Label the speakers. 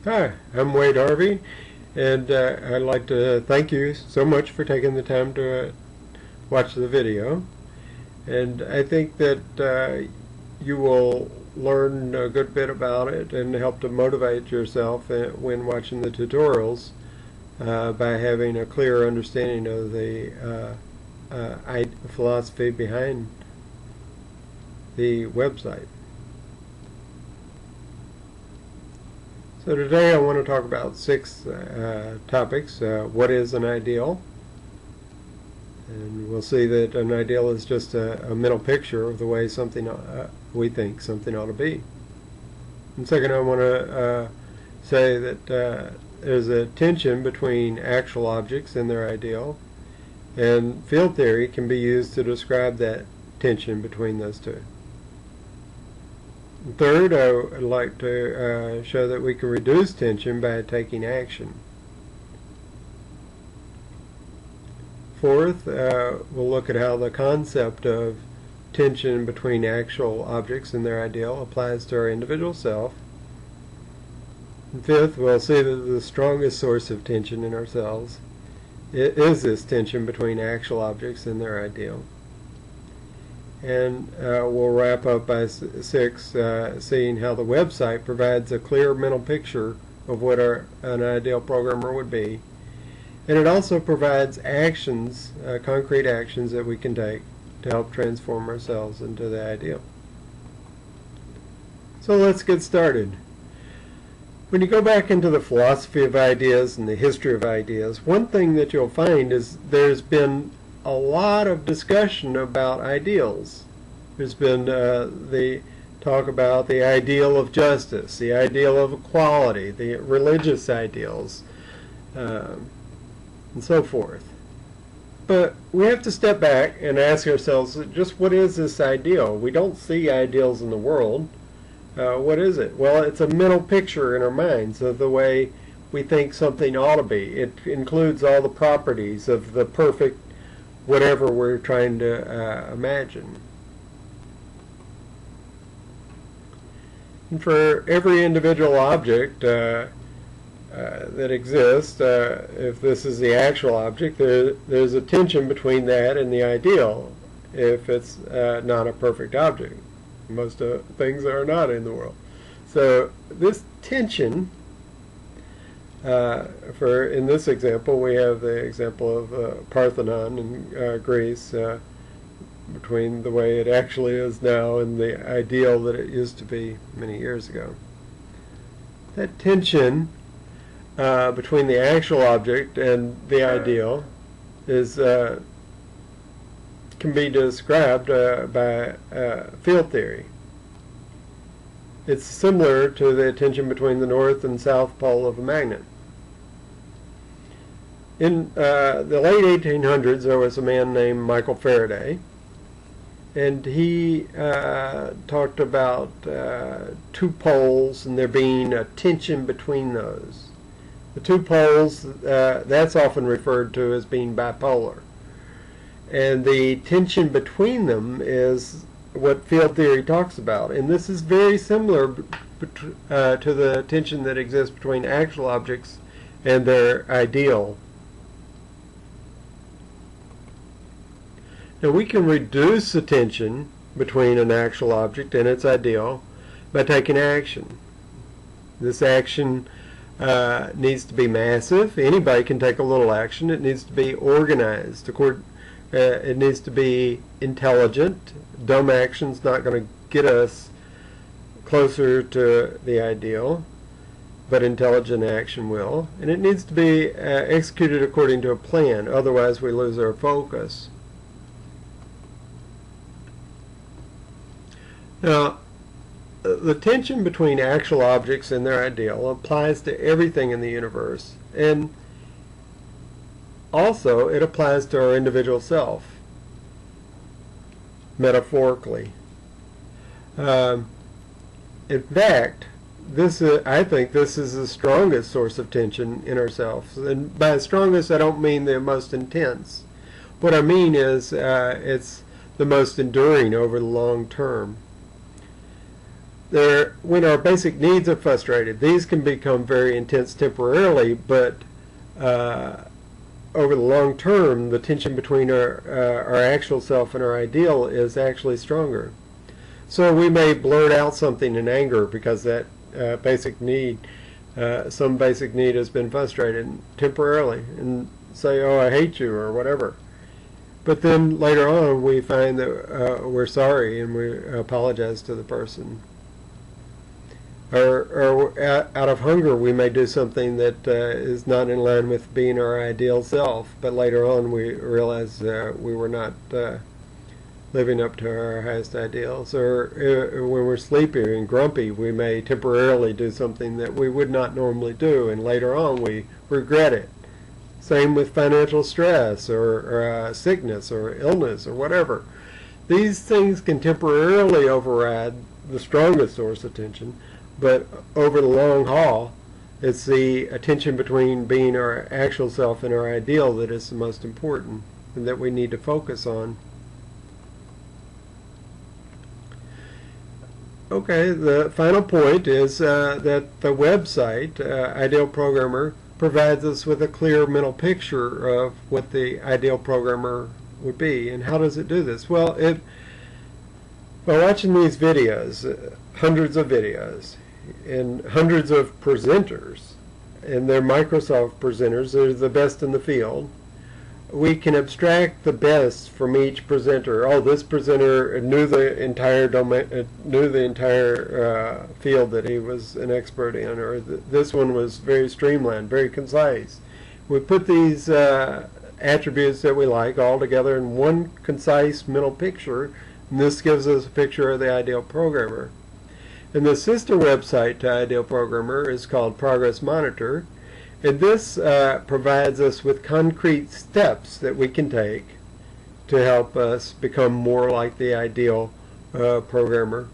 Speaker 1: Hi, I'm Wade Harvey, and I'd like to thank you so much for taking the time to watch the video. And I think that you will learn a good bit about it and help to motivate yourself when watching the tutorials by having a clear understanding of the philosophy behind the website. So today I want to talk about six topics. What is an ideal? And we'll see that an ideal is just a mental picture of the way something we think something ought to be. And second, I want to say that there's a tension between actual objects and their ideal, and field theory can be used to describe that tension between those two. Third, I would like to show that we can reduce tension by taking action. Fourth, we'll look at how the concept of tension between actual objects and their ideal applies to our individual self. And fifth, we'll see that the strongest source of tension in ourselves is this tension between actual objects and their ideal. And we'll wrap up by six, seeing how the website provides a clear mental picture of what an ideal programmer would be. And it also provides actions, concrete actions that we can take to help transform ourselves into the ideal. So let's get started. When you go back into the philosophy of ideas and the history of ideas, one thing that you'll find is there's been a lot of discussion about ideals. There's been the talk about the ideal of justice, the ideal of equality, the religious ideals, and so forth. But we have to step back and ask ourselves, just what is this ideal? We don't see ideals in the world. What is it? Well, it's a mental picture in our minds of the way we think something ought to be. It includes all the properties of the perfect whatever we're trying to imagine. And for every individual object that exists, if this is the actual object, there's a tension between that and the ideal if it's not a perfect object. Most things are not in the world. So this tension, in this example, we have the example of Parthenon in Greece, between the way it actually is now and the ideal that it used to be many years ago. That tension between the actual object and the ideal is can be described by field theory. It's similar to the tension between the north and south pole of a magnet. In the late 1800s, there was a man named Michael Faraday, and he talked about two poles and there being a tension between those. The two poles, that's often referred to as being bipolar. And the tension between them is what field theory talks about. And this is very similar to the tension that exists between actual objects and their ideal. Now we can reduce the tension between an actual object and its ideal by taking action. This action needs to be massive. Anybody can take a little action. It needs to be organized. It needs to be intelligent. Dumb action's not going to get us closer to the ideal, but intelligent action will. And it needs to be executed according to a plan. Otherwise we lose our focus. Now, the tension between actual objects and their ideal applies to everything in the universe, and also it applies to our individual self, metaphorically. In fact, I think this is the strongest source of tension in ourselves. And by strongest, I don't mean the most intense. What I mean is it's the most enduring over the long term. when our basic needs are frustrated, these can become very intense temporarily, but over the long term, the tension between our actual self and our ideal is actually stronger. So we may blurt out something in anger because that basic need, some basic need has been frustrated temporarily, and say, "Oh, I hate you," or whatever. But then later on, we find that we're sorry and we apologize to the person. Or out of hunger, we may do something that is not in line with being our ideal self, but later on we realize we were not living up to our highest ideals. Or when we're sleepy and grumpy, we may temporarily do something that we would not normally do, and later on we regret it. Same with financial stress or sickness or illness or whatever. These things can temporarily override the strongest source of tension, but over the long haul, it's the tension between being our actual self and our ideal that is the most important and that we need to focus on. Okay, the final point is that the website, Ideal Programmer, provides us with a clear mental picture of what the ideal programmer would be. And how does it do this? Well, by watching these videos, hundreds of videos, and hundreds of presenters, and they're Microsoft presenters, they're the best in the field, we can abstract the best from each presenter. Oh, this presenter knew the entire domain, knew the entire field that he was an expert in, or this one was very streamlined, very concise. We put these attributes that we like all together in one concise mental picture, and this gives us a picture of the ideal programmer. And the sister website to Ideal Programmer is called Progress Monitor, and this provides us with concrete steps that we can take to help us become more like the ideal programmer.